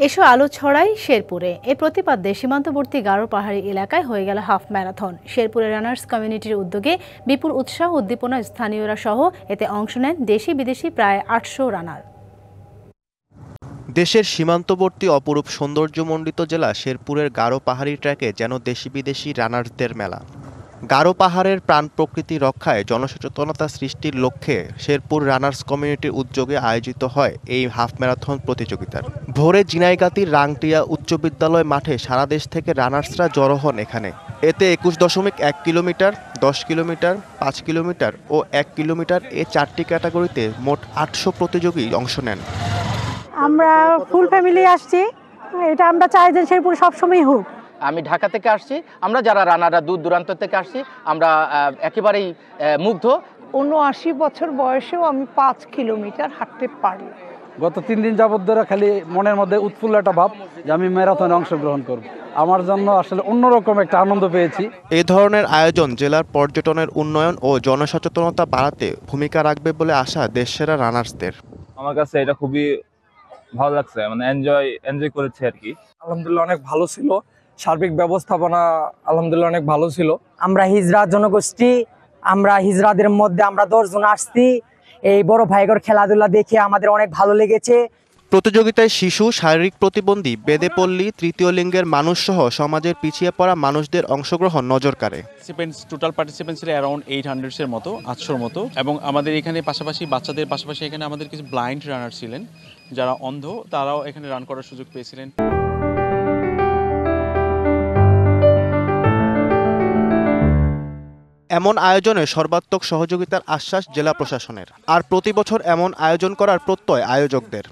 এসো আলো ছড়াই শেরপুরে। এ প্রতিপাদ্যে সীমান্তবর্তী গারো পাহাড়ি এলাকায় হয়ে গেল হাফ ম্যারাথন। শেরপুরে রানার্স কমিউনিটির উদ্যোগে বিপুল উৎসাহ উদ্দীপনা স্থানীয়রা সহ এতে অংশ নেন দেশি বিদেশি প্রায় ৮০০ রানার। দেশের সীমান্তবর্তী অপরূপ সৌন্দর্যমণ্ডিত জেলা শেরপুরের গারো পাহাড়ি ট্র্যাকে যেন দেশি বিদেশি রানার্সদের মেলা। গারো পাহাড়ের প্রাণ প্রকৃতি রক্ষায় জনসচেতনতা সৃষ্টির লক্ষ্যে শেরপুর রানার্স কমিউনিটির উদ্যোগে আয়োজিত হয় এই হাফ ম্যারাথন প্রতিযোগিতার। ভোরে জিনাইগাতির রাংটিয়া উচ্চ বিদ্যালয় মাঠে সারা দেশ থেকে রানার্সরা জড়ো হন এখানে। এতে ২১.১ কিলোমিটার, ১০ কিলোমিটার, ৫ কিলোমিটার ও ১ কিলোমিটার এ ৪টি ক্যাটাগরিতে মোট ৮০০ প্রতিযোগী অংশ নেন। আমরা ফুল ফ্যামিলি আসছি, এটা আমরা চাই যে শেরপুর সবসময় হোক। আমি ঢাকা থেকে আসছি, আমরা যারা রানাররা দূর দূরান্ত থেকে আসছি, আমরা একেবারেই মুগ্ধ। ৭৯ বছর বয়সেও আমি ৫ কিলোমিটার হাঁটতে পারি। গত ৩ দিন যাবত ধরে খালি মনের মধ্যে উৎফুল্ল একটা ভাব যে আমি ম্যারাথনে অংশগ্রহণ করব। আমার জন্য আসলে অন্যরকম একটা আনন্দ পেয়েছি। এই ধরনের আয়োজন জেলার পর্যটনের উন্নয়ন ও জনসচেতনতা বাড়াতে ভূমিকা রাখবে বলে আশা দেশসেরা রানার্সদের। আমার কাছে এটা খুবই ভালো লাগছে, মানে এনজয় করেছে আর কি। আলহামদুলিল্লাহ অনেক ভালো ছিল, সার্বিক ব্যবস্থাপনা আলহামদুলিল্লাহ অনেক ভালো ছিল। আমরা হিজড়া জনগোষ্ঠী, আমরা হিজড়াদের মধ্যে আমরা ১০ জন আসছি। এই বড় ভাইগর খেলাধুলা দেখে আমাদের অনেক ভালো লেগেছে। প্রতিযোগিতায় শিশু, শারীরিক প্রতিবন্ধী, বেদেপল্লী, তৃতীয় লিঙ্গের মানুষ সহ সমাজের পিছিয়ে পড়া মানুষদের অংশগ্রহণ নজর কাড়ে। টোটাল পার্টিসিপেন্টস অ্যারাউন্ড 800 এর মতো, 800 মতো। এবং আমাদের এখানে পাশাপাশি বাচ্চাদের পাশাপাশি এখানে আমাদের কিছু ব্লাইন্ড রানার ছিলেন, যারা অন্ধ, তারাও এখানে রান করার সুযোগ পেয়েছিলেন। এমন আয়োজনে সর্বাত্মক সহযোগিতার আশ্বাস জেলা প্রশাসনের। আর প্রতি বছর এমন আয়োজন করার প্রত্যয় আয়োজকদের।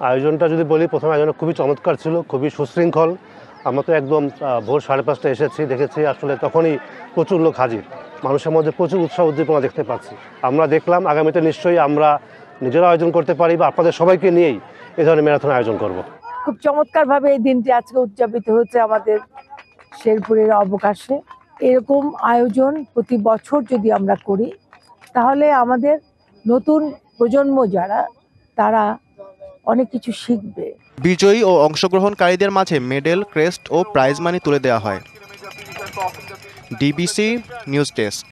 আয়োজনটা যদি বলি, প্রথম আয়োজন খুবই চমৎকার ছিল, খুবই সুশৃঙ্খল। আমরা তো একদম ভোর 5:30 এসেছি, দেখেছি আসলে তখনই প্রচুর লোক হাজির, মানুষের মধ্যে প্রচুর উৎসাহ উদ্দীপনা দেখতে পাচ্ছি। আমরা দেখলাম আগামীতে নিশ্চয়ই আমরা নিজেরা আয়োজন করতে পারি বা আপনাদের সবাইকে নিয়েই এ ধরনের ম্যারাথন আয়োজন করব। খুব চমৎকারভাবে এই দিনটি আজকে উদযাপিত হচ্ছে আমাদের শেরপুরের অবকাশে। এরকম আয়োজন প্রতি বছর যদি আমরা করি, তাহলে আমাদের নতুন প্রজন্ম যারা, তারা অনেক কিছু শিখবে। বিজয়ী ও অংশগ্রহণকারীদের মাঝে মেডেল, ক্রেস্ট ও প্রাইজ মানি তুলে দেওয়া হয়। DBC news desk.